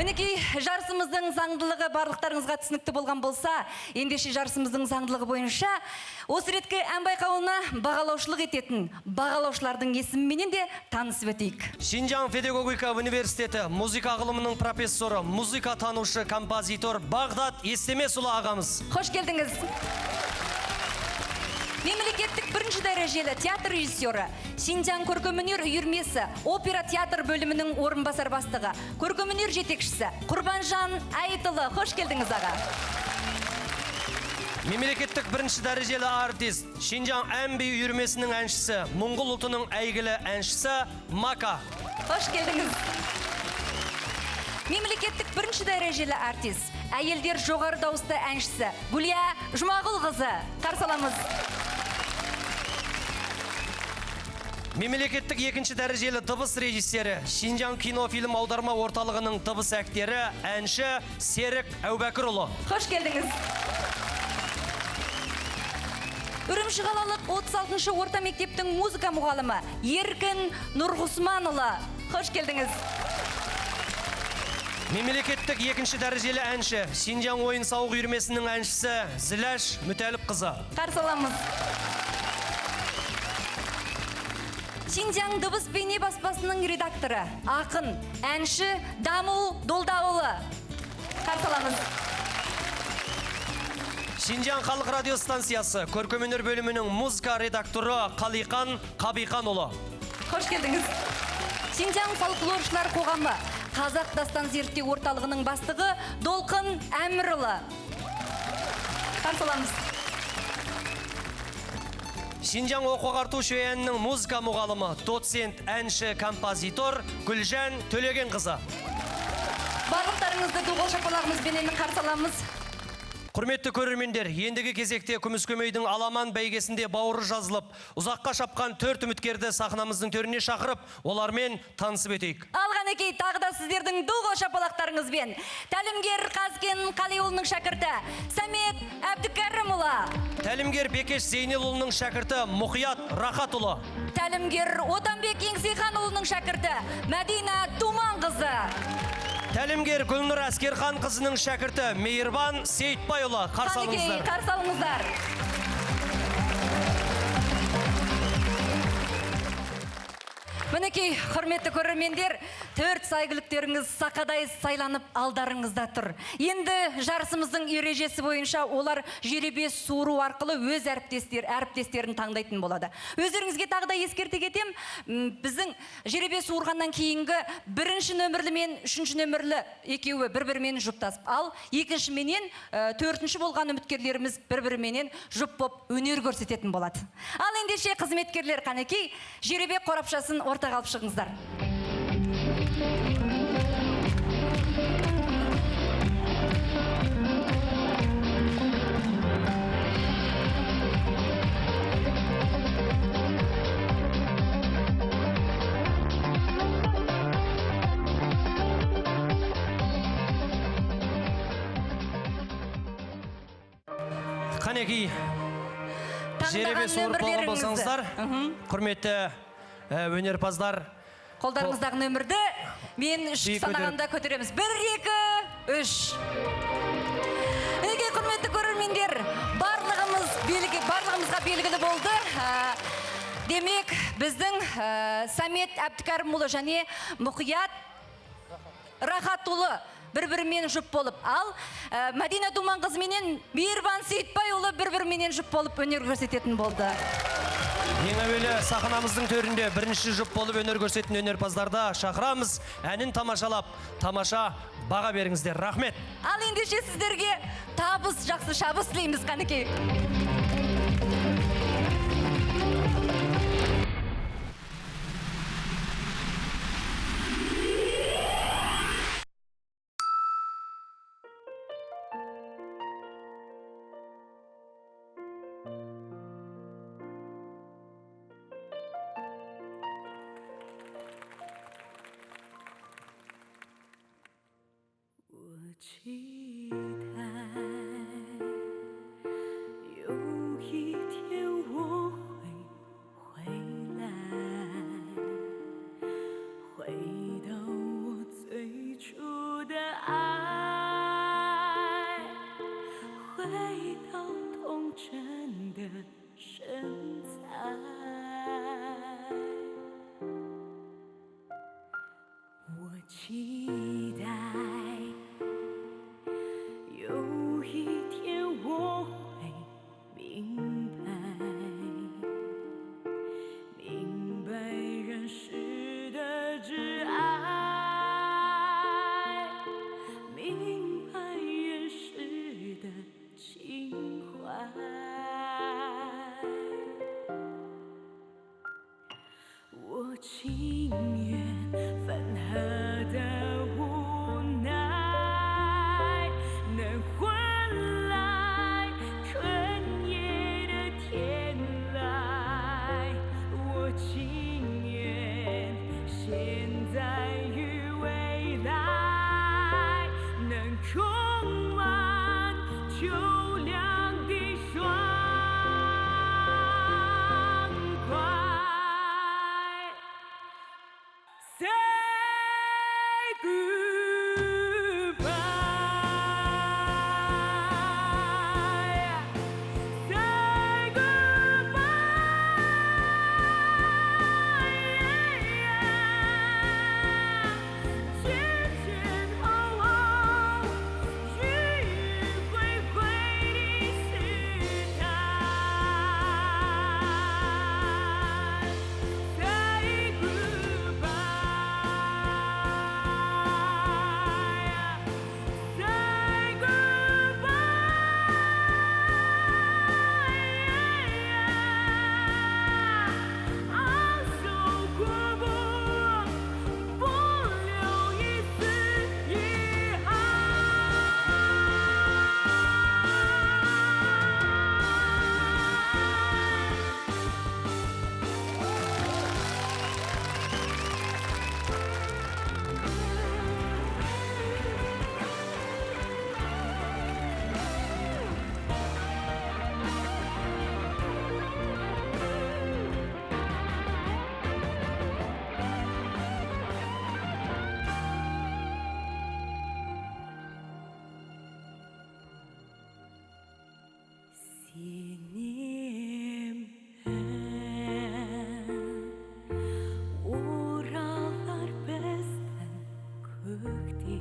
Мінекей жарысымыздың заңдылығы барлықтарыңызға түсінікті болған болса, ендеше жарысымыздың заңдылығы бойынша осы реткі ән байқауына бағалаушылық ететін бағалаушылардың есіміменен де танысып өтейік. Шинжаң педагогика университеті музыка ғылымының профессоры, музыка танушы, композитор Бағдат Естемесұлы ағамыз. Қош келдіңіз. Мемлекеттік бірінші дәрежелі театр режиссері, Шинжаң көркемөнер үйірмесі, опера театр бөлімінің орынбасар бастығы, көркемөнер жетекшісі Құрбанжан Айтылы. Қош келдіңіз аға. Мемлекеттік бірінші дәрежелі артист, Шинжаң ән би үйірмесінің әншісі, Моңғол ұлтының әйгілі әншісі Мака. Қош келдіңіз. Мемлекеттік бірінші дәрежелі артист, әйелдер жоғары дауысты әншісі Гүлия Жұмағұлқызы. Қарсы аламыз. Мемлекеттік екінші дәрежелі дыбыс режиссері, Шинжаң кинофильм аударма орталығының дыбыс актері, әнші Серік Әубәкірұлы. Қош келдіңіз. Үрімші қалалық 36-шы орта мектептің музыка мұғалымы Еркін Нұрғұсманұлы. Қош келдіңіз. Мемлекеттік екінші дәрежелі әнші, Шинжаң ойын сауық үйірмесінің әншісі Зіләш Мүтәліпқызы. Қарсы аламыз. Шинжаң дыбыс бейне баспасының редакторы, ақын, әнші Даму Долдаулы. Қарсы аламыз. Шинжаң халық радиостанциясы көркемөнер бөлімінің музыка редакторы Қалиқан Қабиқанұлы. Қош келдіңіз. Шинжаң фольклоршылар қоғамы Қазақ дастан зерттеу орталығының бастығы Долқын Әмірұлы. Қарсы аламыз. Шинжаң оқу-ағартушы әнінің музыка мұғалымы, доцент, әнші, композитор Гүлжан Төлегенқызы. Барлықтарыңызды ду қол шапалағымызбен қарсы аламыз. Құрметті көрермендер, ендігі кезекте Күміскөмейдің аламан бәйгесінде бауыры жазылып, ұзаққа шапқан 4 үміткерді сахнамыздың төріне шақырып, олармен танысып өтейік. Алғанекей тағы да сіздердің ду қол шапалақтарыңызбен тәлімгер Қазкен Қалиұлының шәкірті Самет Әбдікәрімұлы, тәлімгер Бекеш Зейнелұлының шәкірті Мұқият Рахатұлы, тәлімгер Отанбек Еңсейханұлының шәкірті Мәдина Думанқызы, тәлімгер Гүлнұр Әскерхан қызының шәкірті Мейірбан Сейтбайұлы. Қарсы алыңыздар. Қарсы алыңыздар. Мінекей, құрметті көрермендер, 4 сәйгіліктеріңіз сақадай сайланып алдарыңызда тұр. Енді жарысымыздың ережесі бойынша олар жеребе суыру арқылы өз әріптестерін таңдайтын болады. Өздеріңізге тағы да ескерте кетем, біздің жеребе суырғаннан кейінгі 1-ші нөмірлі мен 3-ші нөмірлі екеуі бір-бірімен жұптасып, ал 2-ші менен 4-ші болған үміткерлеріміз бір-біріменен жұп боп өнер көрсететін болады. Ал ендеше қызметкерлер қанекей жеребе қорапшасын ортаға алып шығыңыздар. Қанекей жеребе суырып болған болсаңыздар, құрметті өнерпаздар, қолдарыңыздағы нөмірді мен 3 санағанда көтереміз. 1, 2, 3. Мінекей құрметті көрермендер, барлығымызға белгілі болды. Демек, біздің Самет Әбдікәрімұлы және Мұқият Рахатұлы бір-бірімен жұп болып, ал Мәдина Думанқызы менен Мейірбан Сейтбайұлы бір-бірімен жұп болып өнер көрсететін болды. Ең әуелі сахнамыздың төрінде бірінші жұп болып өнер көрсететін өнерпаздарда шақырамыз, әнін тамашалап, тамаша баға беріңіздер. Рахмет. Ал ендеше сіздерге табыс, жақсы шабыс тілейміз қанекей. 我期待有一天我会明白人世的挚爱，明白人世的情怀。我情愿分合的无奈，能换来春夜的天籁。我情愿现在与未来能充满秋凉的爽快。Say goodbye. Say goodbye. 前前后后，迂迂回回的试探。Say goodbye.Say goodbye，昂首阔步，不留一丝遗憾。些年oralar bizden kökte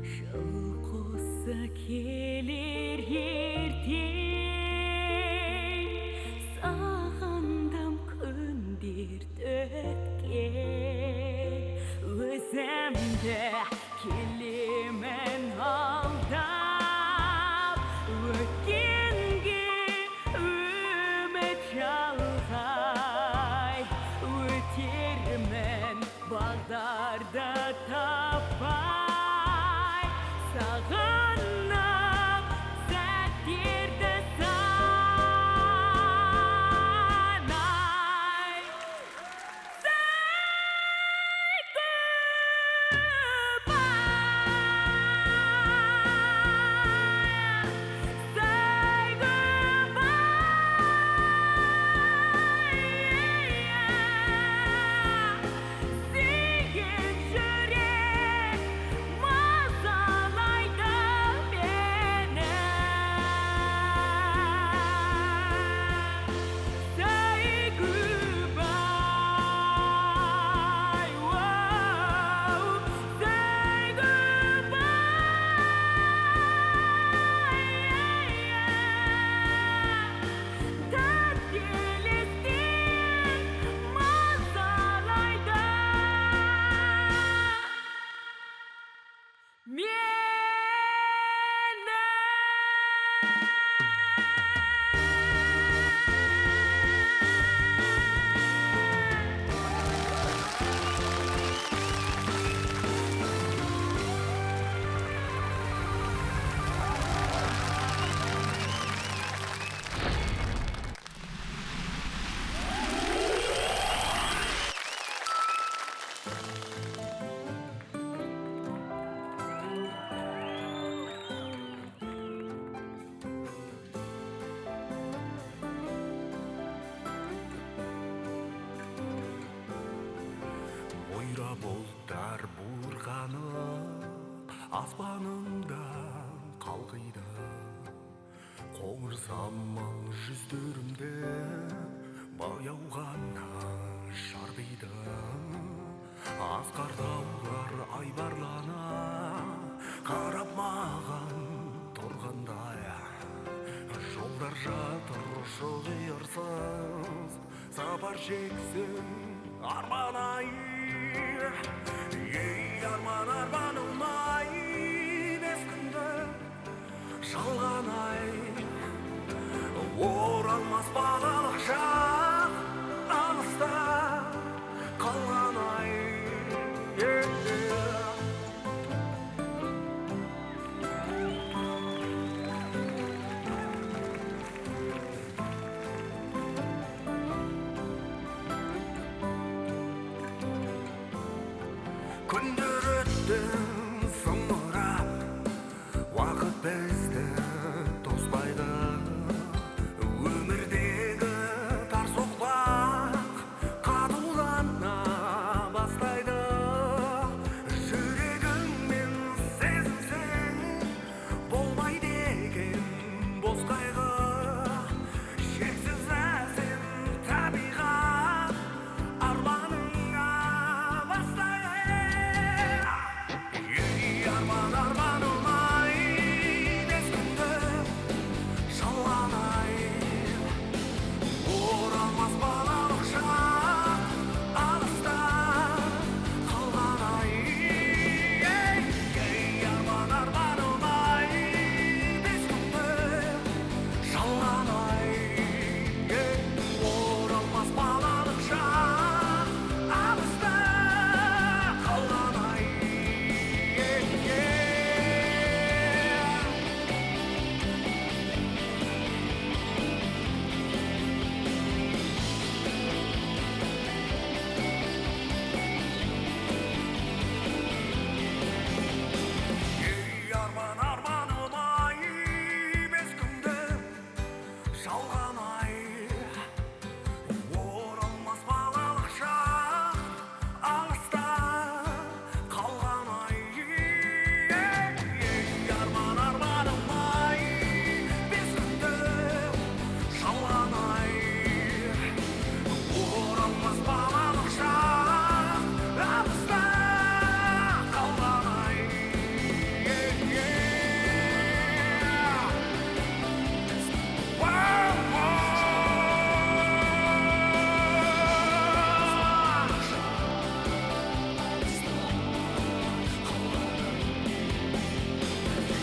şılqısı kelir yerden sağındım kundir dötken özümde kelimen aldap ötkengi ümit çalgay ötermen bağdarda tapay sağınıp sәттерді санай. Say goodbye. Сүйген жүрек мазалайды мені. Say goodbye. Whoa. Say goodbye. Тәттелестен мазалайды Ойра бұлттар буырғанып аспанымда қалқиды, қоңыр самал жүздерімде баяу ғана шарпиды. çeksin arman ay. Ey arman armanım ay, eskinde жалған ай. Оралмас балалық шақ, алыста қалған ай. Күндер өтті соңырап, уақыт бізді тоспайды. Өмірдегі тар соқпақ қатулана бастайды. Жүрегіңмен сезінсең, болмайды екен бос қайғы. Шексіз әсем табиғат арманыңа бастайды. Ей арман арманым ай, бес күнді жалған ай. Оралмас балалық шақ, алыста қалған ай. Ей арман арманым ай, бес күнді жалған ай. Оралмас балалық шақ, алыста қалған ай. Ей арман арманым ай, бес күнді жалған ай. Оралмас балалық шақ, алыста қалған ай. Ей арман арманым ай, бес күнді жалған ай. Оралмас балалық шақ, алыста қалған ай.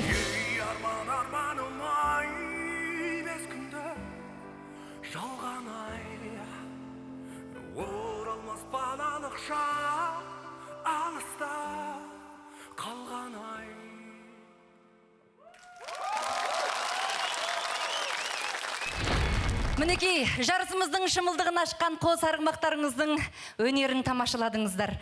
Ей арман арманым ай, бес күнді жалған ай. Оралмас балалық шақ, алыста қалған ай. Мінекей, жарысымыздың шымылдығын ашқан қос арғымақтарыңыздың өнерін тамашаладыңыздар.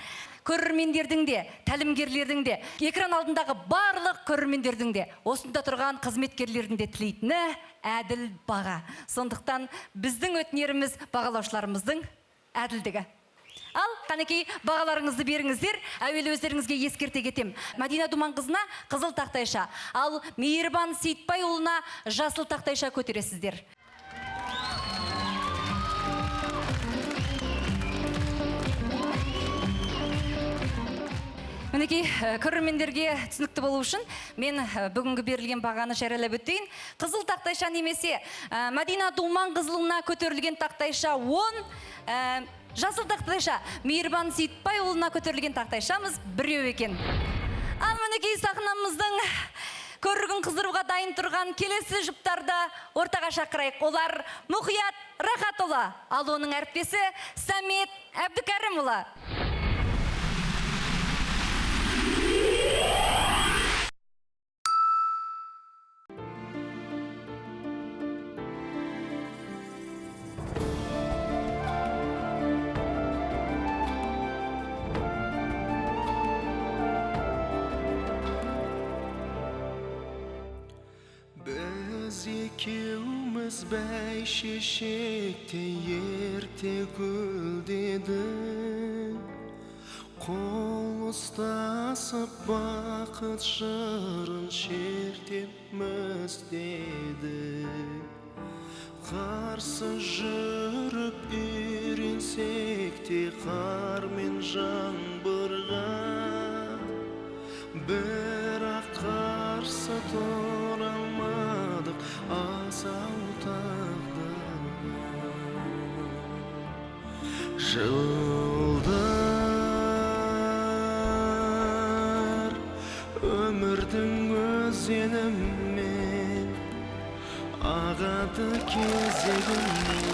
Көрермендердің де, тәлімгерлердің де, экран алдындағы барлық көрермендердің де, осында тұрған қызметкерлердің де тілейтіні әділ баға. Сондықтан біздің өтінеріміз бағалаушыларымыздың әділдігі. Ал, қанекей, бағаларыңызды беріңіздер. Әуелі өздеріңізге ескерте кетем. Мәдина Думанқызына қызыл тақтайша, ал Мейірбан Сейітбайұлына жасыл тақтайша көтересіздер. Мінекей, көрермендерге түсінікті болу үшін мен бүгінгі берілген бағаны жариялап өтейін. Қызыл тақтайша немесе Мәдина Думанқызына көтерілген тақтайша 10, жасыл тақтайша Мейірбан Сейітбайұлына көтерілген тақтайшамыз біреу екен. Ал мінекей, сахнамыздың көрігін қыздыруға дайын тұрған келесі жұптарды ортаға шақырайық. Олар Мұқият Рахатұлы, ал оның әріптесі Самет Әбдікәрімұлы. Biz ikimiz bәйшешекте ерте гүлдедік, қол ұстасып бақыт жырын шертеміз дедік. Қарсы жүріп үйренсек те қар мен жаңбырға, бірақ қарсы тұра алмадық асау тағдырға. Жылдар өмірдің өзеніммен ағады кезегіммен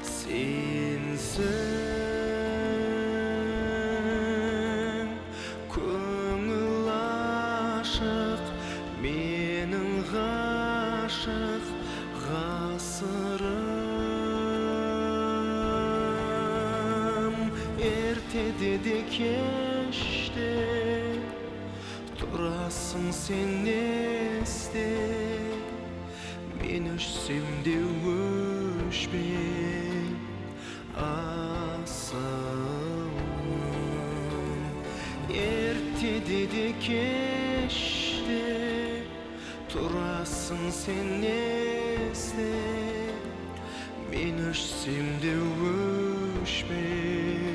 сенсің көңіл ашық менің ғашық ғасырым ертеде де кеште тұрасың сен есте мен өшсем де өшпей асылым ертеде де кеште тұрасың сен есте мен өшсем де өшпей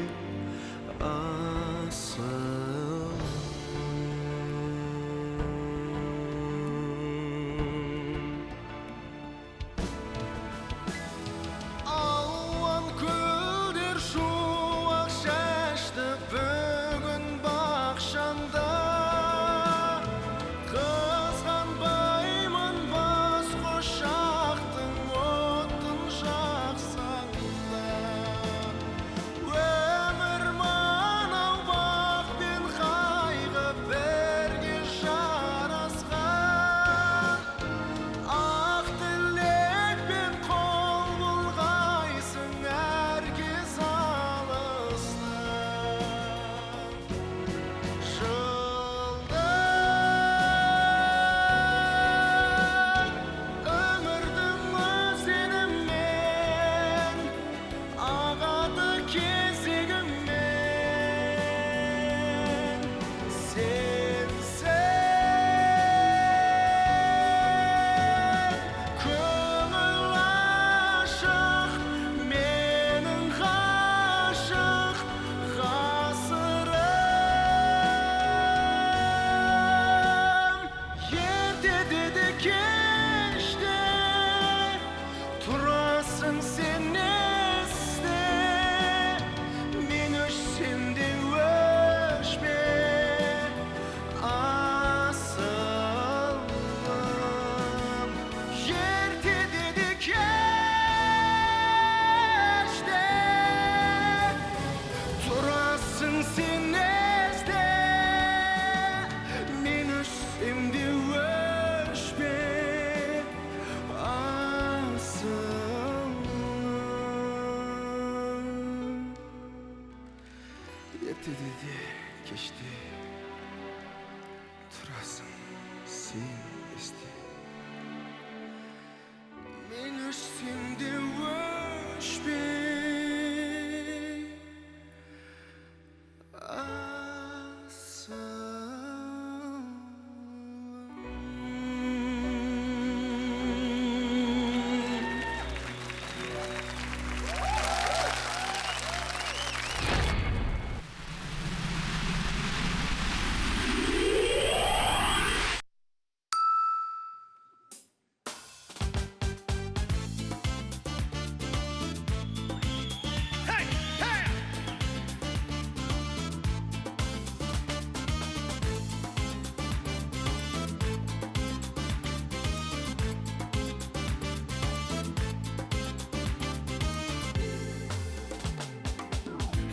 Ауан көлдер шуақ шашты бүгін бақшамда қызғанбаймын бас құшақтың отын жақсаңда өмір мынау бақ пен қайғы бірге жарасқан ақ тілекпен қол бұлғайсың әркез алыста жылдар өмірдің өзеніммен ағады кезегіммен сенсің көңіл ашық менің ғашық ғасырым ертеде де кеште тұрасың сен есте мен өшсем де өшпей асылым ертеде де кеште тұрасың сен есте мен өшсем де өшпей асылым ертеде де кеште тұрасың сен есте мен өшсем де өшпей асылым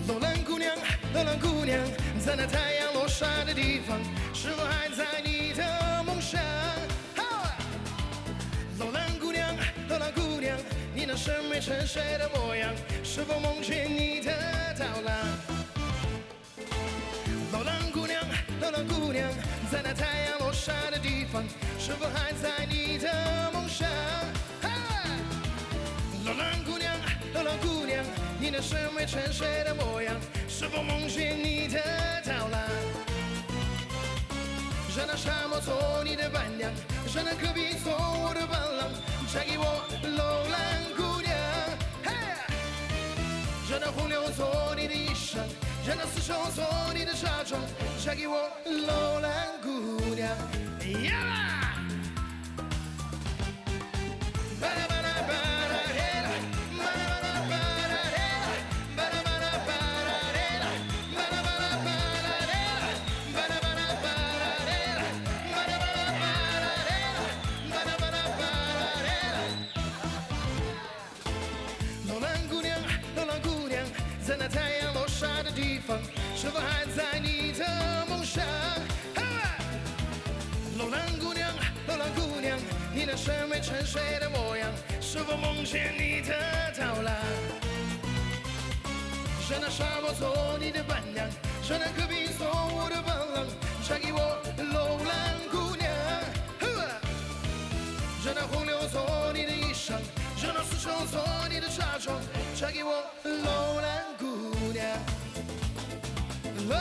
罗兰姑娘，在那太阳落下的地方，是否还在你的梦想？罗兰姑娘，你那深美沉睡的模样，是否梦见你的到来？罗兰姑娘，在那太阳落下的地方，是否还在你的梦想？罗兰姑娘，你那深美沉睡的模样，是否梦见你的到来？让那沙漠做你的伴娘，让那戈壁做我的伴郎，嫁给我，楼兰姑娘。让那洪流做你的衣裳，让那丝绸做你的嫁妆，嫁给我，楼兰姑娘。呀！巴拉巴拉巴拉嘿啦，巴拉巴拉巴地方，是否还在你的梦想？楼兰姑娘，楼兰姑娘，你那深微沉睡的模样，是否梦见你的到来？让那沙漠做你的伴娘，让那戈壁做我的伴郎，嫁给我楼兰姑娘。让那洪流做你的衣裳，让那丝绸做你的嫁妆，嫁给我楼兰姑娘。楼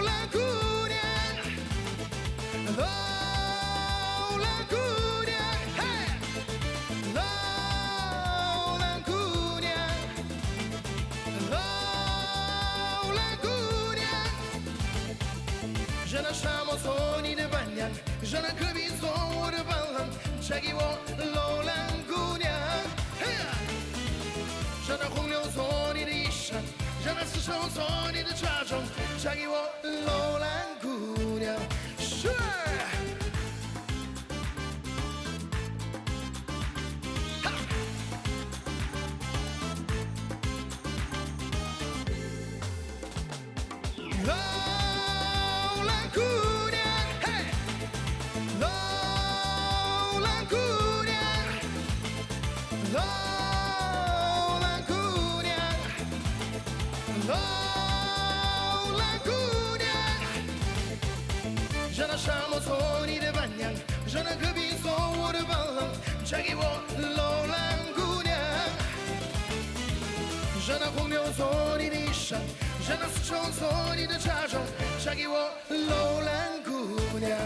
兰姑娘，楼兰姑娘，嘿，楼兰姑娘，楼兰姑娘。让那沙漠做你的伴娘，让那戈壁做我的伴郎，嫁给我楼兰姑娘。让那洪流做你的衣裳，让那丝绸做你的嫁妆，嫁给我楼兰姑娘。是。楼兰姑娘，嘿，楼兰姑娘，楼兰姑娘，楼兰姑娘。让那沙漠做你的伴娘，让那戈壁做我的伴郎，嫁给我楼兰姑娘。让那洪流做你的衣裳，让那丝绸做你的嫁妆，嫁给我楼兰姑娘。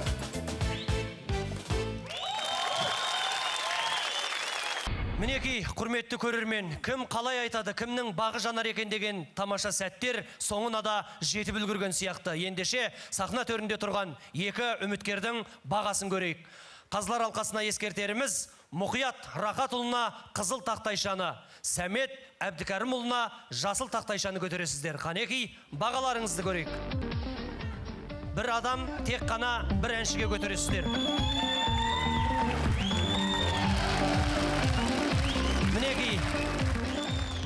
Мінекей, құрметті көрермен, кім қалай айтады, кімнің бағы жанар екен деген тамаша сәттер соңына да жетіп үлгерген сияқты. Ендеше сахна төрінде тұрған екі үміткердің бағасын көрейік. Қазылар алқасына ескертеріміз, Мұқият Рақатұлына қызыл тақтайшаны, Сәмет Әбдікәрімұлына жасыл тақтайшаны көтересіздер. Қанекей, бағаларыңызды көрейік. Бір адам тек қана бір әншіге көтересіздер. Мінекей,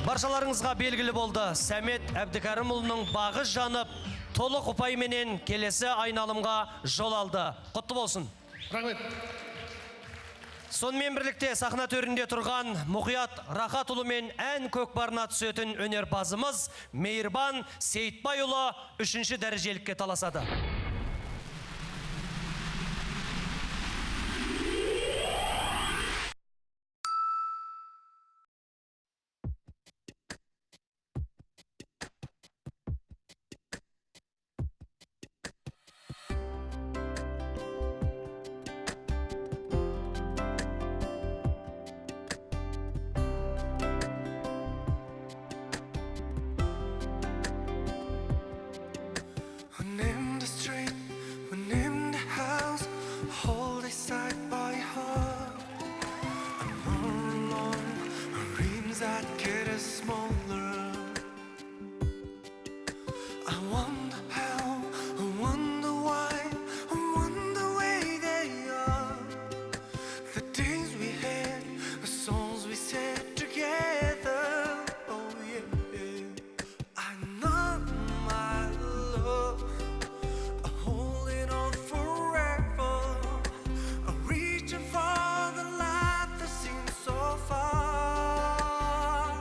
баршаларыңызға белгілі болды. Сәмет Әбдікәрімұлының бағы жанып, толық ұпайменен келесі айналымға жол алды. Құтты болсын. Рахмет. Сонымен бірлікте сахна төрінде тұрған Мұқият Рақатұлы мен ән көкпарына түсетін өнерпазымыз Мейірбан Сейітбайұлы 3-ші дәрежелікке таласады. When in the street, when in the house, hold it side by heart. I'm more alone, our dreams that get us smaller. I wonder how, I wonder why, I wonder where they are. The days we had, the songs we said together. Oh yeah, I know my love. Holding on forever, I'm reaching for the light that seems so far.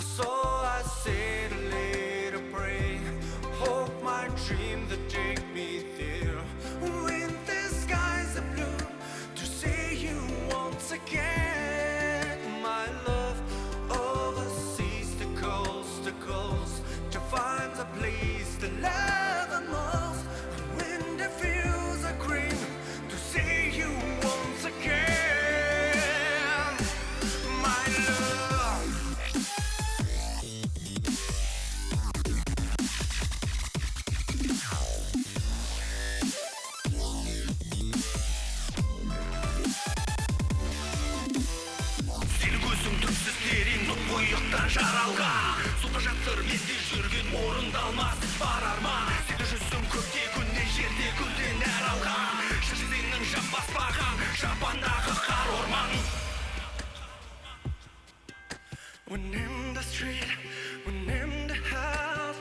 So I said a little prayer, hope my dream that take me there. When the skies are blue, to see you once again, my love, overseas to coast, to find a place to love the most. When the fields are green, to see you once again, my love. Сені көзің түпсіз терең тұңғиықтан жаралған, суға жатыр менде жүрген орындалмас бар арман. Сені жүзің көкте күннен жерде гүлден әр алған, шашының жаппаспаған жапандағы қар орман. When in the street, when in the house,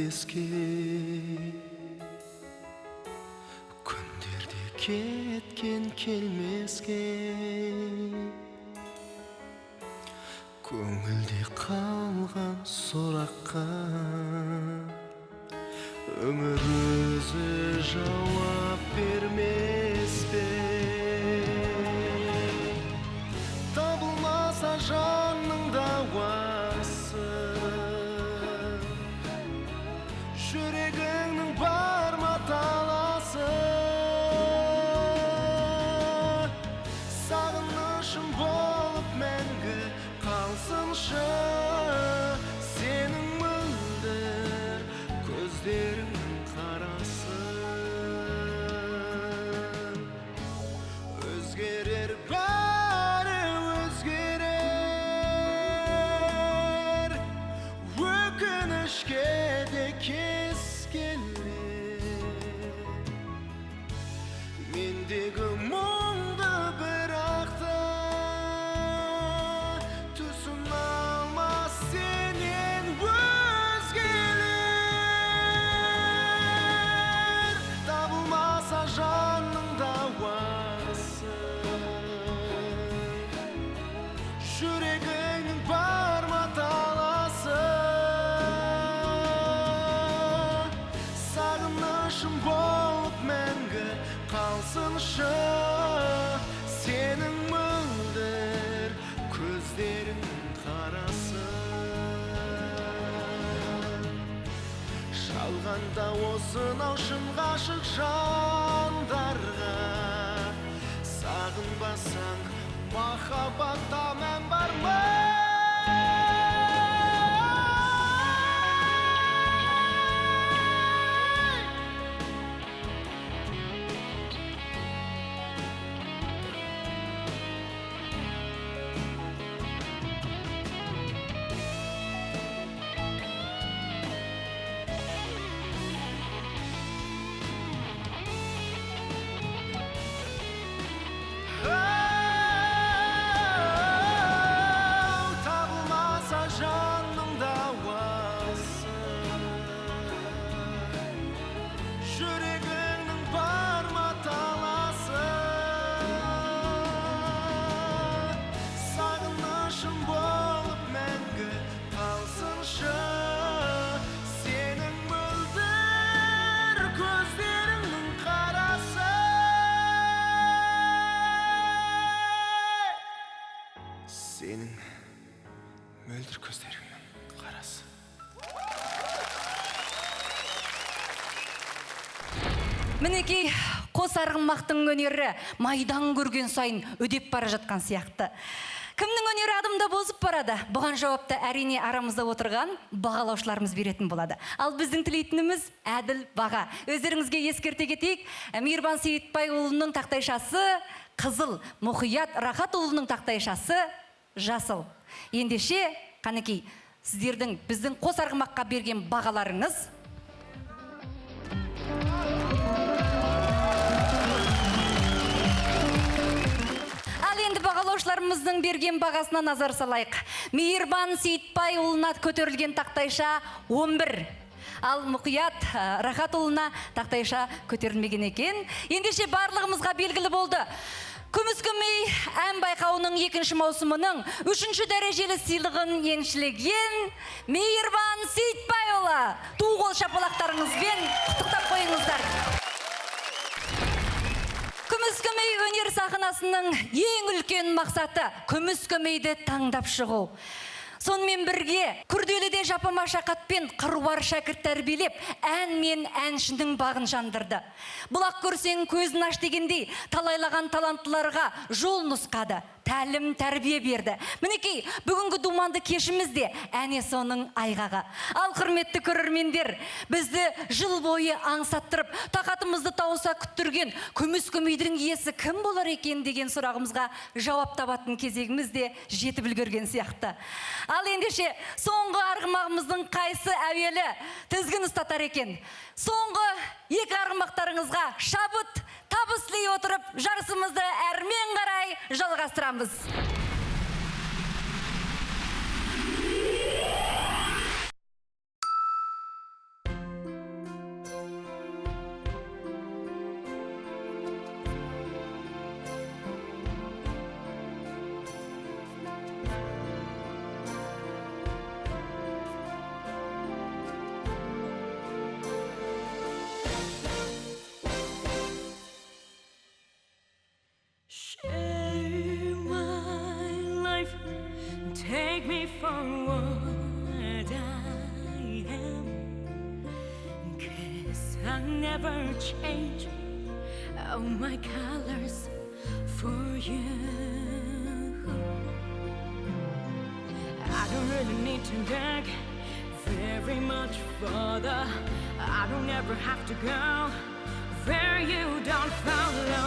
келмеске, күндерде кеткен келмеске, көңілде қалған сұраққа өмір өзі жауап бермес пе? Табылмаса жанның дауасы, жүрегіңнің бар ма таласы? Сағынышым болып мәңгі қалсыншы, сенің мөлдір көздеріңнің қарасы. Өзгерер бәрі өзгерер, өкінішке де кез келер. Мендегі мұңды бірақ та түсін алмас сенен өзгелер. Табылмаса жанның дауасы, жүрегіңнің бар ма таласы? Сағынышым болып мәңгі қалсыншы, сенің мөлдір көздеріңнің қарасы. Жалғанда осынау шын ғашық жандарға, сағынбасаң махаббатта мән бар ма? Табылмаса жанның дауасы, жүрегіңнің бар ма таласы? Сағынышым болып мәңгі қалсыншы, сенің мөлдір көздеріңнің қарасы. Сенің мөлдір көздеріңнің қарасы. Мінекей қос арғымақтың өнері майдан көрген сайын өдеп бара жатқан сияқты. Кімнің өнері адымда бозып барады? Бұған жауапты әрине арамызда отырған бағалаушыларымыз беретін болады. Ал біздің тілейтініміз әділ баға. Өздеріңізге ескерте кетейік, Мейірбан Сейітбайұлының тақтайшасы қызыл, Мұқият Рахатұлының тақтайшасы жасыл. Ендеше, қанекей, сіздердің біздің қос арғымаққа берген бағаларыңыз Ал енді бағалаушыларымыздың берген бағасына назар салайық. Мейірбан Сейітбайұлына көтерілген тақтайша 11. Ал Мұқият Рахатұлына тақтайша көтерілмеген екен. Ендеше барлығымызға белгілі болды. Күміс көмей ән байқауының 2-ші маусымының 3-ші дәрежелі сыйлығын еншілеген Мейірбан Сейітбайұлы. Ту қол шапалақтарыңызбен құттықтап қойыңыздар. Күміс көмей өнер сахнасының ең үлкен мақсаты күміс көмейді таңдап шығу. Сонымен бірге күрделіде жапа машақатпен қыруар шәкірт тәрбиелеп, ән мен әншінің бағын жандырды. Бұлақ көрсең көзін аш дегендей талайлаған таланттыларға жол нұсқады, тәлім тәрбие берді. Мінекей, бүгінгі думанды кешіміз де әне соның айғағы. Ал құрметті көрермендер, бізді жыл бойы аңсаттырып, тақатымызды тауса күттірген күміс көмейдің иесі кім болар екен деген сұрағымызға жауап табатын кезегіміз де жетіп үлгерген сияқты. Ал ендеше, соңғы арғымағымыздың қайсы әуелі тізгін ұстатар екен? Соңғы екі арғымақтарыңызға шабыт, табыс тілей отырып, жарысымызды әрмен қарай жалғастырамыз. for what I am, 'cause I never change all my colors for you. I don't really need to look very much further. I don't ever have to go where you don't follow.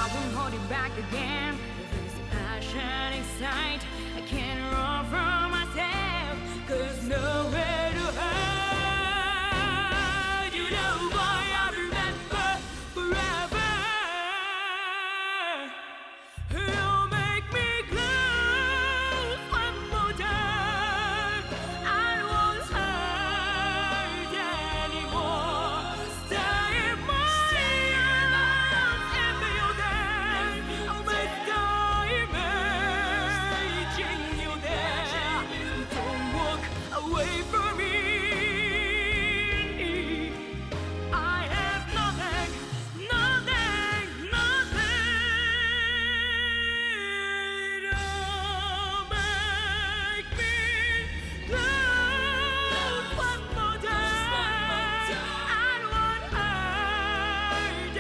I won't hold it back again. This passion inside, I can't run from myself, 'cause nowhere to hide. You know, boy, I remember forever. You'll make me close one more time. I won't hide anymore. Stay in my arms and feel that I'll make time imagine you there. Don't walk away from me. I have nothing, nothing, nothing. Don't make me lose one more time. I won't hide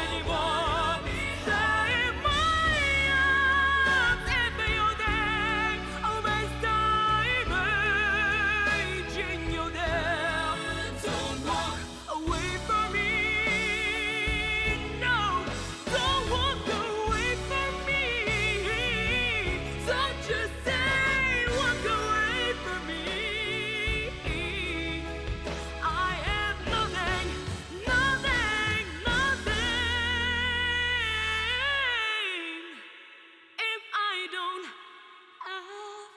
anymore. Stay in my arms and feel that I'll make time imagine you there. Don't walk away from me. No, don't walk away from me. Don't just say walk away from me. I have nothing, nothing, nothing if I don't have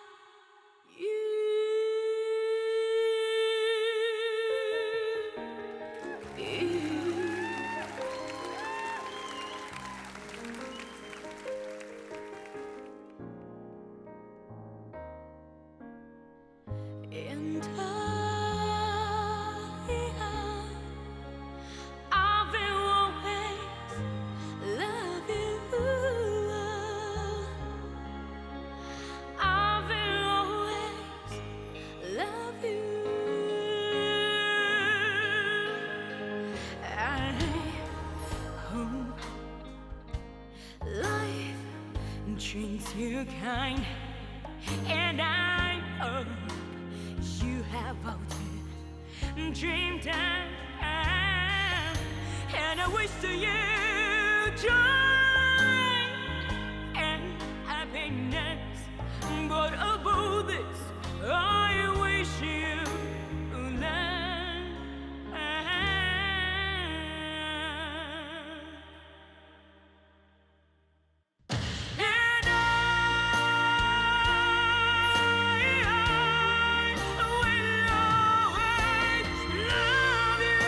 you. And I will always love you. I will always love you. I hope life treats you kind, and I hope you have all the dream time, and I wish to you joy and happiness. But above this, I wish you love. And I will always love you.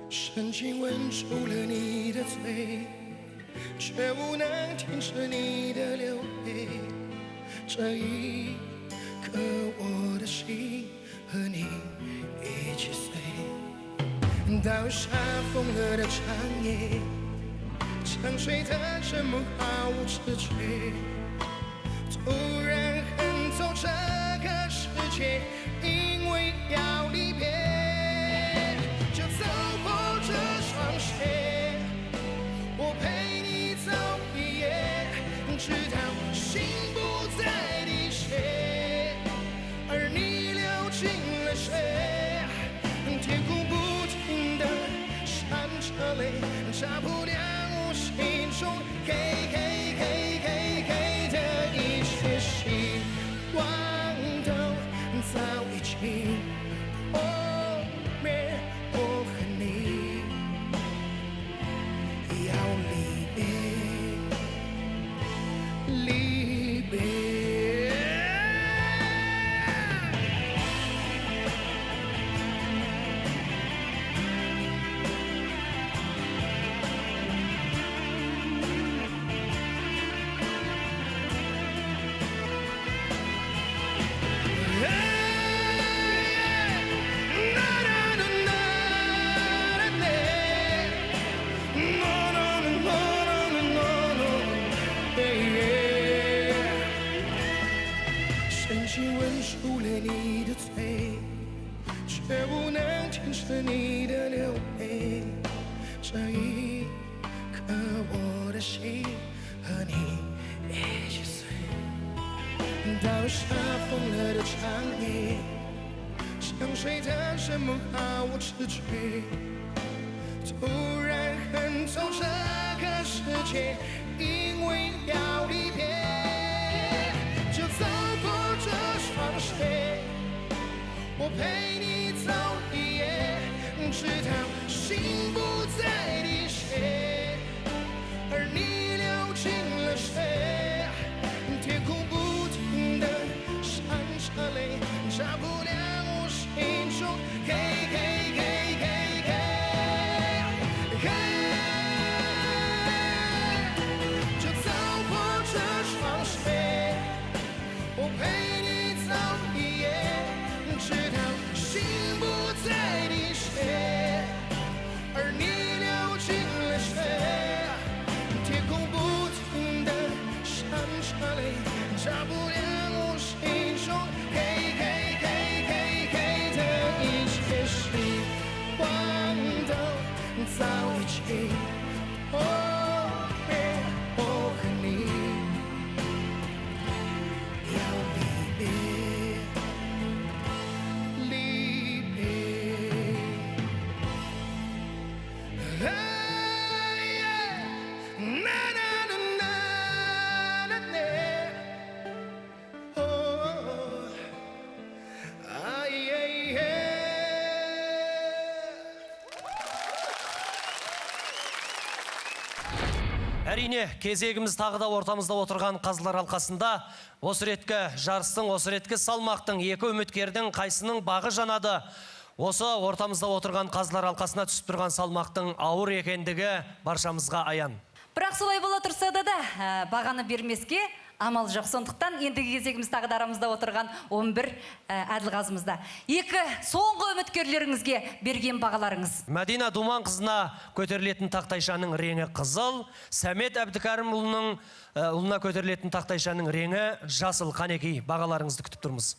深情吻住了你的嘴，却无能停止你的流泪。这一刻，我的心和你一起碎。到下疯了的长夜，沉睡的沉默毫无知觉。突然横走这个世界，因为要离别，就走过这双鞋，我陪你走一夜，直到心不再滴血，而你流进了水，天空不停地闪着泪，炸不掉我心中给的一切希望都早已经破灭。我和你要离别，离别。深情吻出了你的嘴，却无能停止你的流泪。这一刻，我的心和你一起碎。到下疯了的长夜，沉睡的沉默毫无知觉。突然横走这个世界，因为要离别，就走过这双鞋，我陪你走一夜，直到心不再滴血，而你流进了水，天空不停地闪着泪，炸不掉我心中就走过这双鞋，我陪你走一夜，直到心不再滴血，而你流进了水，天空不停地闪着泪，炸不掉我心中的一切希望都早已经破灭。我和你要离别，离别。Әрине, кезегіміз тағы да ортамызда отырған қазылар алқасында осы реткі жарыстың, осы реткі салмақтың екі үміткердің қайсының бағы жанады. Осы ортамызда отырған қазылар алқасына түсіп тұрған салмақтың ауыр екендігі баршамызға аян. Бірақ солай бола тұрса да бағаны бермеске амал жоқ. Сондықтан ендігі кезегіміз тағы да арамызда отырған 11 әділғазымызда. Екі соңғы үміткерлеріңізге берген бағаларыңыз. Мәдина Думан қызына көтерілетін тақтайшаның реңі қызыл, Сәмет Әбдікәрімұлының ұлына көтерілетін тақтайшаның реңі жасыл. Қанекей, бағаларыңызды күтіп тұрмыз.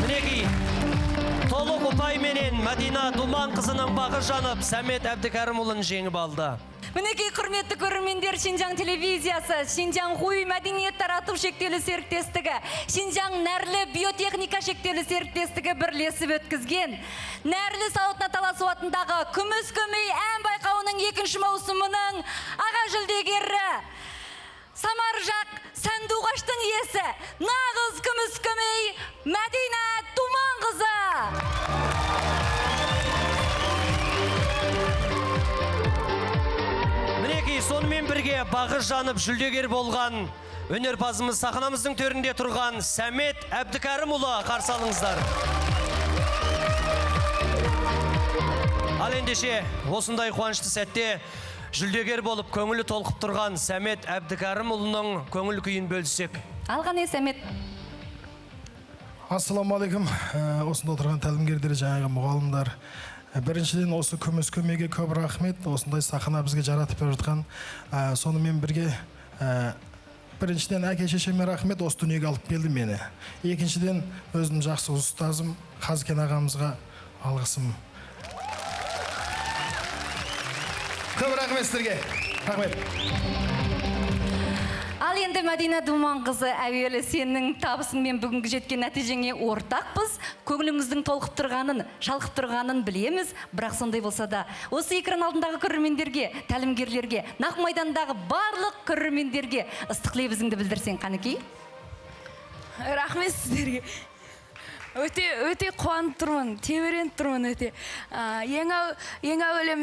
Мінекей, толық ұпайменен Мәдина Думан қызының бағы жанып, Сәмет Әбдікәрімұлын жеңіп алды. Мінекей, құрметті көрермендер, Шинжаң телевизиясы, Шинжаң Хуй мәдениет тарату шектеулі серіктестігі, Шинжаң Нәрлі биотехника шектеулі серіктестігі бірлесіп өткізген Нәрлі сауытына таласу атындағы күміс көмей ән байқауының 2-ші маусымының аға жүлдегері Самаржақ Сәндуғаштың иесі, нағыз күміс көмей Мәдина Думан қызы. Мінекей, сонымен бірге бағы жанып жүлдегер болған өнерпазымыз сахнамыздың төрінде тұрған Сәмет Әбдікәрімұлы қарсы алыңыздар. Ал ендеше осындай қуанышты сәтте жүлдегер болып көңілі толқып тұрған Сәмет Әбдікәрімұлының көңіл күйін бөліссек. Алғане Сәмет. Ассаламалейкум. Осында отырған тәлімгерлер, жаңағы мұғалімдар. Біріншіден осы күміс көмеге көп рахмет. Осындай сахна бізге жаратып беріп жатқан. Сонымен бірге біріншіден әке шешеме рахмет, осы дүниеге алып келді мені. Екіншіден өзім жақсы ұстазым Қазкен ағамызға алғысым. Көп рахмет сіздерге. Рахмет. Ал енді Мәдина Думанқызы, әуелі сенің табысыңмен бүгінгі жеткен нәтижеңе ортақпыз. Көңіліңіздің толқып тұрғанын, шалқып тұрғанын білеміз. Бірақ сондай болса да, осы экран алдындағы көрермендерге, тәлімгерлерге, нақ майдандағы барлық көрермендерге ыстық лебізіңді білдірсең, Қанекей? Рахмет сіздерге. Өте қуанып тұрмын, тебіреніп тұрмын өте. Ең әуелі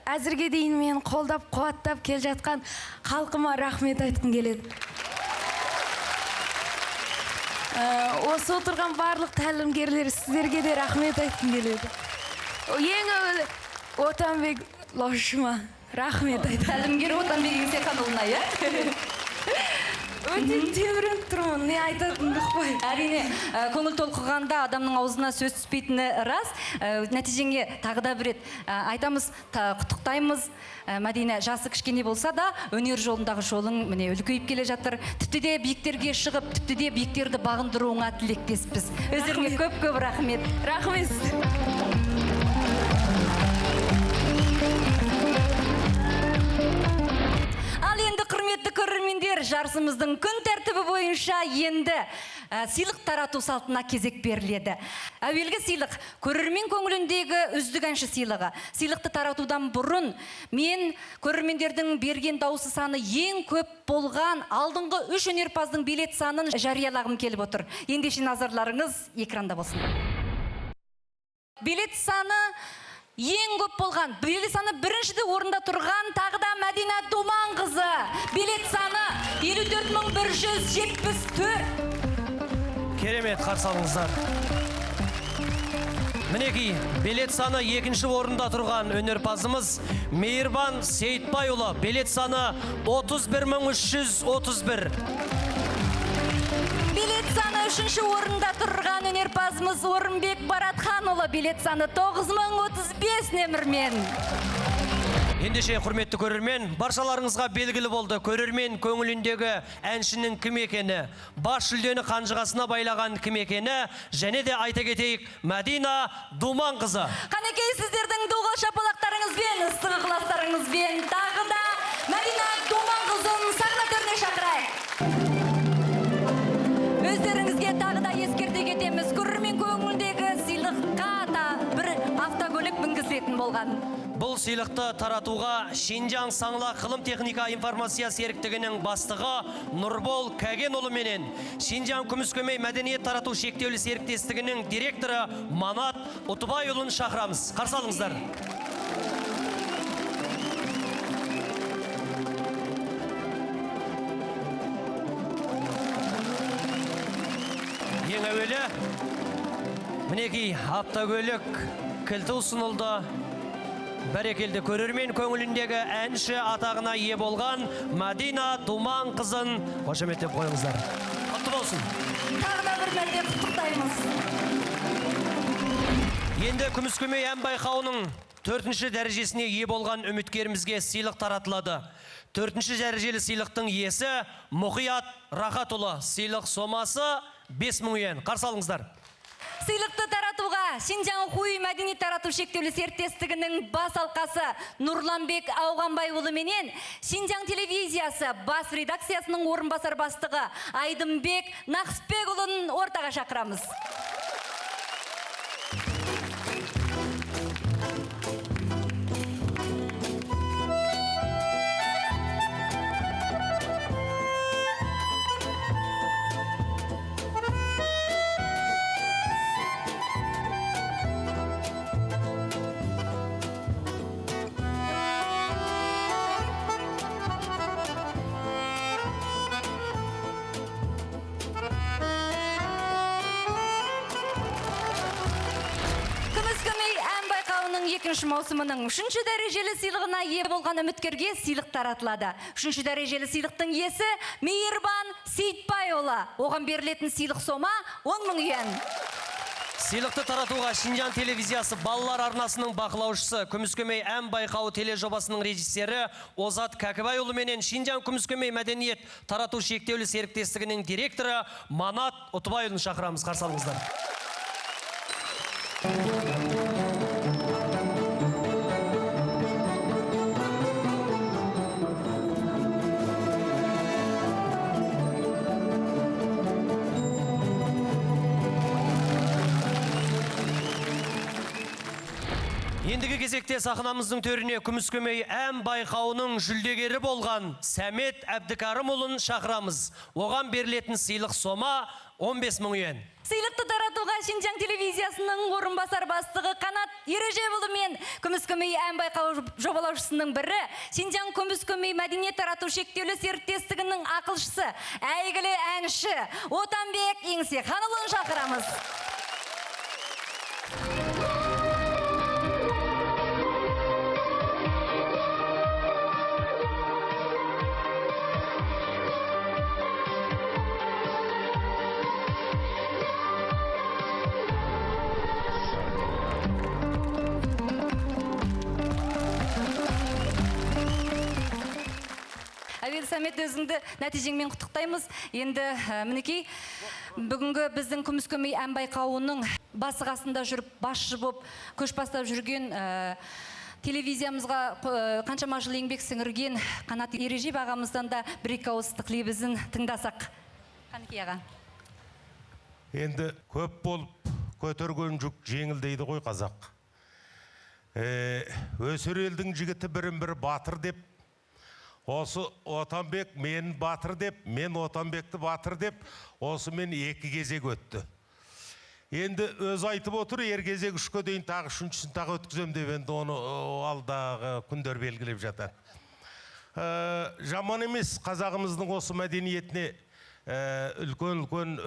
әзірге дейін мен қолдап, қуаттап кел жатқан халқыма рахмет айтқым келеді. Осы отырған барлық тәлімгерлер, сіздерге де рахмет айтқым келеді. Ең әуелі Отанбек Лошыма рахмет айтқым. Тәлімгер Отанбек Еңсеқанұлына, иә? Өте тебіреніп тұрмын, не айтатынымды ұқпай. Әрине, көңіл толқығанда адамның аузына сөз түспейтіні рас. Нәтижеңе тағы да бір рет айтамыз, құттықтаймыз. Мәдина, жасы кішкене болса да, өнер жолындағы жолың міне үлкейіп келе жатыр. Тіпті де биіктерге шығып, тіпті де биіктерді бағындыруыңа тілектеспіз. Өздеріңе көп-көп рахмет. Рахмет. Ал енді құрметті көрермендер, жарысымыздың күн тәртібі бойынша енді сыйлық тарату салтына кезек беріледі. Әуелгі сыйлық көрермен көңіліндегі үздік әнші сыйлығы. Сыйлықты таратудан бұрын мен көрермендердің берген дауысы саны ең көп болған алдыңғы 3 өнерпаздың билет санын жариялағым келіп отыр. Ендеше назарларыңыз экранда болсын. Билет саны ең көп болған, билет саны біріншіде орында тұрған тағы да Мәдина Думанқызы. Билет саны 54.174. Керемет, қарсы алыңыздар. Мінекей, билет саны екінші орында тұрған өнерпазымыз Мейірбан Сейітбайұлы. Билет саны 31.331. Билет саны үшінші орында тұрған өнерпазымыз Орынбек Баратханұлы. Билет саны 9035 нөмірмен. Ендеше құрметті көрермен, баршаларыңызға белгілі болды көрермен көңіліндегі әншінің кім екені, бас жүлдені қанжығасына байлаған кім екені, және де айта кетейік Мәдина Думанқызы. Қанекей, сіздердің доғал шапалақтарыңызбен, ыстық ықыластарыңызбен тағы да Мәдина Думанқызын сахна төріне шақырайық. Өздеріңізге тағы да ескерте кетеміз, көрермен көңіліндегі сыйлыққа да бір автокөлік мінгізілетін болған. Бұл сыйлықты таратуға Шинжаң Саңла ғылым техника информация серіктігінің бастығы Нұрбол Кәгенұлы менен Шинжаң Күміскөмей мәдениет тарату шектеулі серіктестігінің директоры Манат Ұтыбайұлын шақырамыз. Қарсы алыңыздар. Ең әуелі мінекей автокөлік кілті ұсынылды. Бәрекелді, көрермен көңіліндегі әнші атағына ие болған Мәдина Думанқызын қошеметтеп қойыңыздар. Құтты болсын. Тағы да бір мәрте құттықтаймыз. Енді Күміскөмей ән байқауының 4-ші дәрежесіне ие болған үміткерімізге сыйлық таратылады. 4-ші дәрежелі сыйлықтың иесі Мұқият Рахатұлы. Сыйлық сомасы 5000 йен. Қарсы алыңыздар. Сыйлықты таратуға Шинжаң Хуй мәдениет тарату шектеулі серіктестігінің бас алқасы Нұрланбек Ауғанбайұлы менен Шинжаң телевизиясы бас редакциясының орынбасар бастығы Айдынбек Нақыспекұлын ортаға шақырамыз. екінші маусымының 3-ші дәрежелі сыйлығына ие болған үміткерге сыйлық таратылады. 3-ші дәрежелі сыйлықтың иесі Мейірбан Сейтбайұлы. Оған берілетін сыйлық сома 10 000 иен. Сыйлықты таратуға Шинжан телевизиясы балалар арнасының бақылаушысы, Күміскөмей ән байқауы тележобасының режиссері Озат Кәкібайұлы менен Шинжан Күміскөмей мәдениет тарату шектеулі серіктестігінің директоры Манат Ұтыбайұлын шақырамыз. Қарсы алыңыздар. Ендігі кезекте сахнамыздың төріне Күміскөмей ән байқауының жүлдегері болған Сәмет Әбдікәрімұлын шақырамыз. Оған берілетін сыйлық сома 15 000 иен. Сыйлықты таратуға Шинжан телевизиясының орынбасар бастығы Қанат Ережепұлы мен Күміскөмей ән байқауы жобалаушысының бірі Шинжан Күміскөмей мәдениет тарату шектеулі серіктестігінің ақылшысы, әйгілі әнші Отанбек Еңсеханұлын шақырамыз. Әуелі Сәмет, өзіңді нәтижеңмен құттықтаймыз. Енді мінекей, бүгінгі біздің Күміскөмей ән байқауының басы қасында жүріп, басшы боп, көш бастап жүрген телевизиямызға қаншама жыл еңбек сіңірген Қанат Ережеп ағамыздан да бір-екі ауыздық лебізін тыңдасақ. Қанекей аға. Енді көп болып көтерген жүк жеңіл дейді ғой қазақ. Өсір елдің жігіті бірін-бірі батыр деп, осы Отанбек мен батыр деп, мен Отанбекті батыр деп, осы мен 2 кезек өтті. Енді өз айтып отыр, кезек 3-ке дейін тағы 3-шін тағы өткізем деп, енді оны алдағы күндер белгілеп жатыр. Жаман емес, қазағымыздың осы мәдениетіне үлкен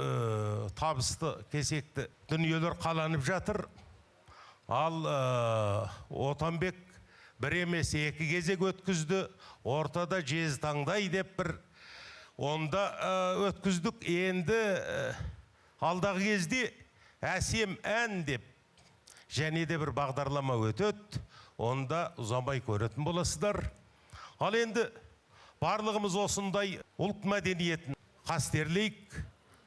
табысты, кесекті дүниелер қаланып жатыр. Ал Отанбек бір емес 2 кезек өткізді, ортада жез таңдай деп бір онда өткіздік. Енді алдағы кезде әсем ән деп және де бір бағдарлама өтеді, онда ұзамай көретін боласыздар. Ал енді барлығымыз осындай ұлт мәдениетін қастерлейік,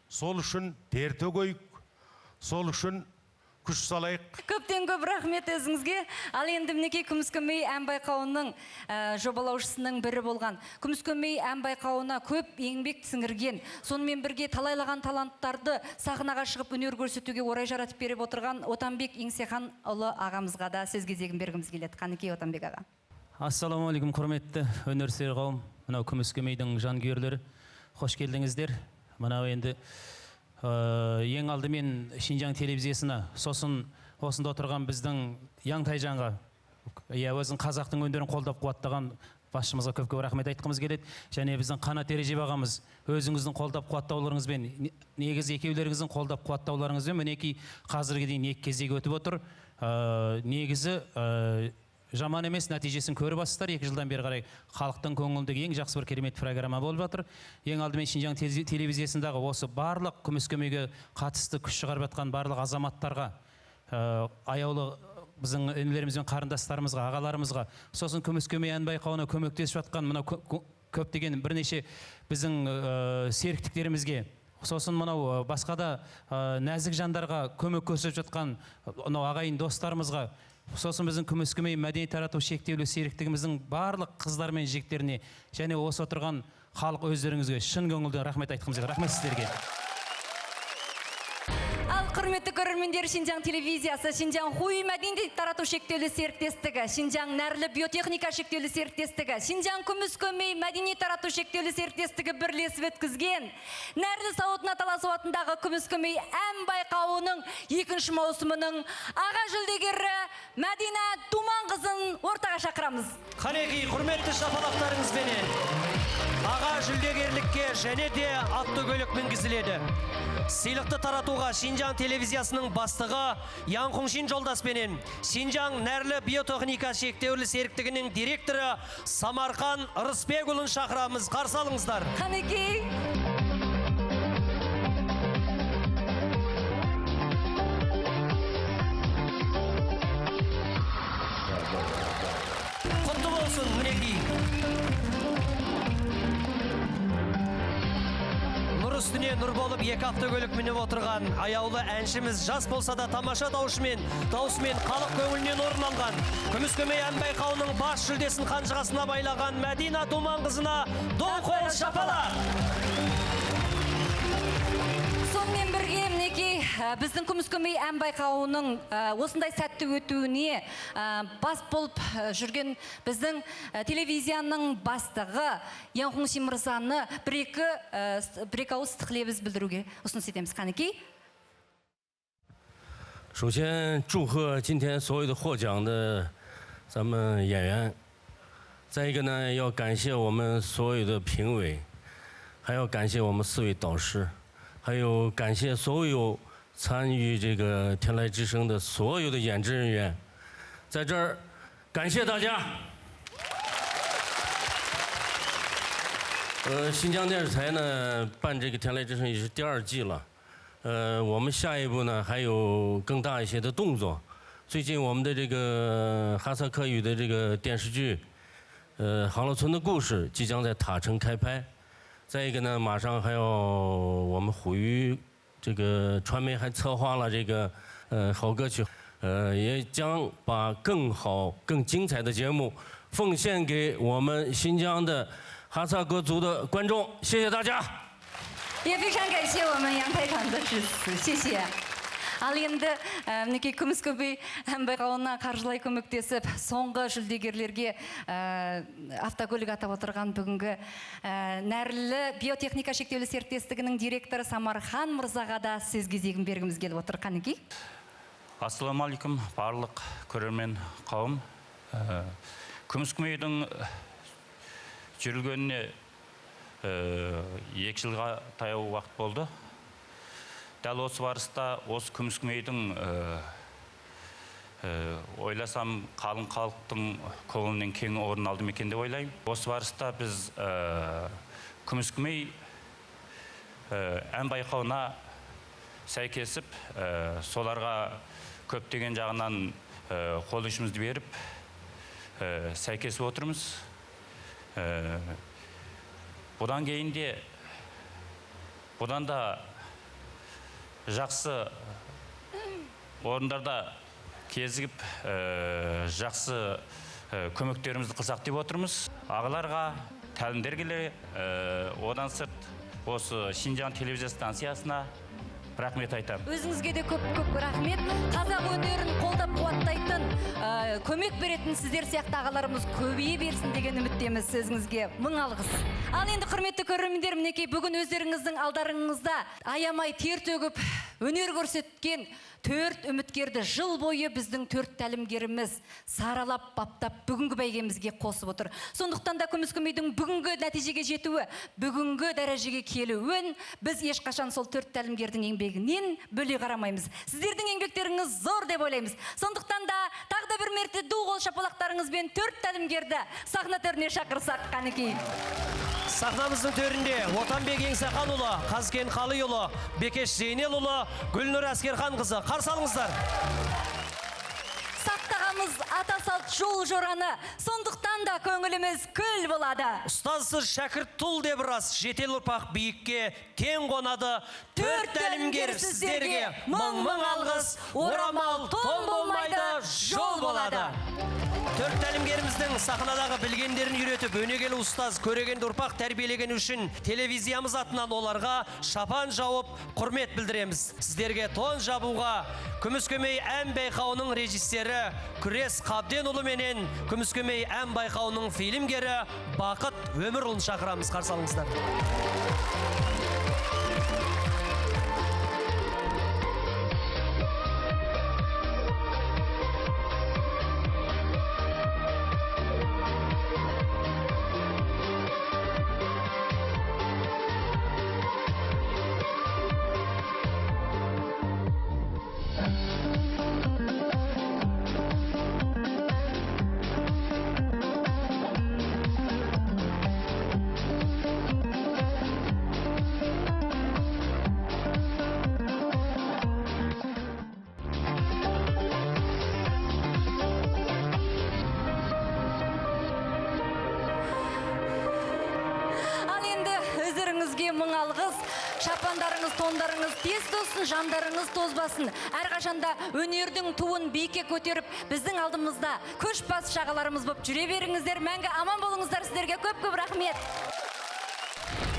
сол үшін тер төгейік, сол үшін күш салайық. Көптен көп рахмет өзіңізге. Ал енді мінекей Күміскөмей ән байқауының жобалаушысының бірі болған. Күміскөмей ән байқауына көп еңбек сіңірген, сонымен бірге талайлаған таланттарды сахнаға шығып өнер көрсетуге орай жаратып беріп отырған Отанбек Еңсеханұлы ағамызға да сөз кезегін бергіміз келеді. Қанекей Отанбек аға. Ассалаумағалейкум, құрметті өнерсүйер қауым, мынау Күміскөмейдің жанкүйерлері, қош келдіңіздер. Мынау енді ең алдымен Шинжан телевизиясына, сосын осында отырған біздің Яң Тайжанға, өзің қазақтың өндерін қолдап қуаттаған басшымызға көп-көп рахмет айтқымыз келеді. Және біздің Қанат Ережеп ағамыз, өзіңіздің қолдап қуаттауларыңызбен, негізі екеулеріңіздің қолдап қуаттауларыңызбен мінекей қазірге дейін 2 кезек өтіп отыр. Негізі жаман емес, нәтижесін көріп асыздар. 2 жылдан бері қарай халықтың көңіліндегі ең жақсы бір керемет программа болып жатыр. Ең алдымен Шинжан телевизиясындағы осы барлық Күміскөмейге қатысты күш шығарып жатқан барлық азаматтарға, аяулы біздің інілеріміз бен қарындастарымызға, ағаларымызға, сосын Күміскөмей ән байқауына көмектесіп жатқан мынау көптеген бірнеше біздің серіктіктерімізге, сосын мынау басқа да нәзік жандарға көмек көрсетіп жатқан ағайын достарымызға, сосын біздің Күміскөмей мәдениет тарату шектеулі серіктігіміздің барлық қыздар мен жігіттеріне және осы отырған халық өздеріңізге шын көңілден рахмет айтқымыз келеді. Рахмет сіздерге. Ал құрметті көрермендер, Шинжан телевизиясы, Шинжан Хуи мәдениет тарату шектеулі серіктестігі, Шинжан Нәрлі биотехника шектеулі серіктестігі, Шинжан Күміскөмей мәдениет тарату шектеулі серіктестігі бірлесіп өткізген Нәрлі Сауытына Таласу атындағы Күміскөмей ән байқауының 2 маусымының аға жүлдегері Мәдина Думанқызын ортаға шақырамыз. Қанекей, құрметті шапалақтарыңызбенен аға жүлдегерлікке және де автокөлік мінгізіледі. Сыйлықты таратуға Шинжаң телевизиясының бастығы Ян Хуншин жолдаспенен Шинжаң Нәрлі биотехника шектеулі серіктігінің директоры Самархан Рысбекұлын шақырамыз. Қарсы алыңыздар. Қанекей. Құтты болсын, мінекей. Нұр үстіне нұр болып екі автокөлік мініп отырған аяулы әншіміз жас болса да тамаша даусымен халық көңілінен орын алған. Күміскөмей ән байқауының бас жүлдесін қанжығасына байлаған Мәдина Думанқызына доң қол шапала. Сонымен бірге мінекей біздің Күміскөмей ән байқауының осындай сәтті өтуіне бас болып жүрген біздің телевизияның бастығы Ян Хуншин мырзаны бір-екі ауыз тілебіз білдіруге ұсыныс етеміз. Қанекей. 首先祝贺今天所有的获奖的咱们演员，再一个呢，要感谢我们所有的评委，还要感谢我们4位导师，还有感谢所有参与这个天籁之声的所有的演职人员，在这儿感谢大家。新疆电视台呢办这个天籁之声也是第2季了。 我们下一步呢还有更大一些的动作。最近我们的这个哈萨克语的这个电视剧，《杭乐村的故事》即将在塔城开拍。再一个呢，马上还要我们虎鱼这个传媒还策划了这个好歌曲，也将把更好、更精彩的节目奉献给我们新疆的哈萨克族的观众。谢谢大家。 也非常感谢我们杨台长的致辞，谢谢。Ал енді мінекей Күміскөбей ән байқауына қаржылай көмектесіп, соңғы жүлдегерлерге автокөлік атап отырған бүгінгі Нәрлі биотехника шектеулі серіктестігінің директоры Самархан мырзаға да сөз кезегін бергіміз келіп отыр. Қанекей. Ассалаумағалейкум, барлық көрермен қауым. Күміскөбейдің жүрілгеніне 2 жылға таяу уақыт болды. Дәл осы барыста осы Күміскөбейдің ойласам қалың халықтың көңілінен кең орын алды екен деп ойлаймын. Осы барыста біз Күміскөбей ән байқауына сәйкесіп, соларға көптеген жағынан қол ұшымызды беріп, сәйкесіп отырмыз. Бұдан кейінде, бұдан да жақсы орындарда кезігіп, жақсы көмектерімізді қылсақ деп отырмыз. Ағаларға, тәлімдергеле, одан сырт осы Шинжаң телевизия станциясына рахмет айтамын. Өзіңізге де көп рахмет. Қазақ өнерін қолдап қуаттайтын, көмек беретін сіздер сияқты ағаларымыз көбейе берсін деген үміттеміз. Сөзіңізге мың алғыс. Ал енді құрметті көрермендер, мінекей бүгін өздеріңіздің алдарыңызда аямай тер төгіп өнер көрсеткен 4 үміткерді жыл бойы біздің 4 тәлімгеріміз саралап, баптап бүгінгі бәйгемізге қосып отыр. Сондықтан да Күміскөбейдің бүгінгі нәтижеге жетуі, бүгінгі дәрежеге келуін біз ешқашан сол 4 тәлімгердің еңбегінен бөле қарамаймыз. Сіздердің еңбектеріңіз зор деп ойлаймыз. Сондықтан да тағы бір мәрте ду қол шапалақтарыңызбен 4 тәлімгерді сахна төріне шақырсақ. Қанекей. Сахнамыздың төрінде Отанбек Еңсақанұлы, Қазкен Қалыұлы, Бекеш Зейнелұлы, Гүлнұр Әскерханқызы. Қарсы алыңыздар. Сақтағамыз ата салт жол жораны, сондықтан да көңіліміз күл болады. Ұстазсыз шәкірт тұл деп рас, жетел ұрпақ биікке тең қонады. 4 тәлімгер сіздерге мың алғыс, орамал тон болмайды, жол болады. 4 тәлімгеріміздің сахнадағы білгендерін үйретіп, өнегелі ұстаз, көрегенді ұрпақ тәрбиелеген үшін телевизиямыз атынан оларға шапан жауып құрмет білдіреміз. Сіздерге тон жабуға Күміскөбей ән байқауының режиссері Күрес Қабденұлы менен Күміскөбей ән байқауының фильмгері Бақыт Өмірұлын шақырамыз. Қарсы алыңыздар. жалғыз. Шапандарыңыз, тондарыңыз тез тозсын, жандарыңыз тозбасын. Әрқашанда өнердің туын биікке көтеріп, біздің алдымызда көшбасшы ағаларымыз болып жүре беріңіздер. Мәңгі аман болыңыздар. Сіздерге көп-көп рахмет.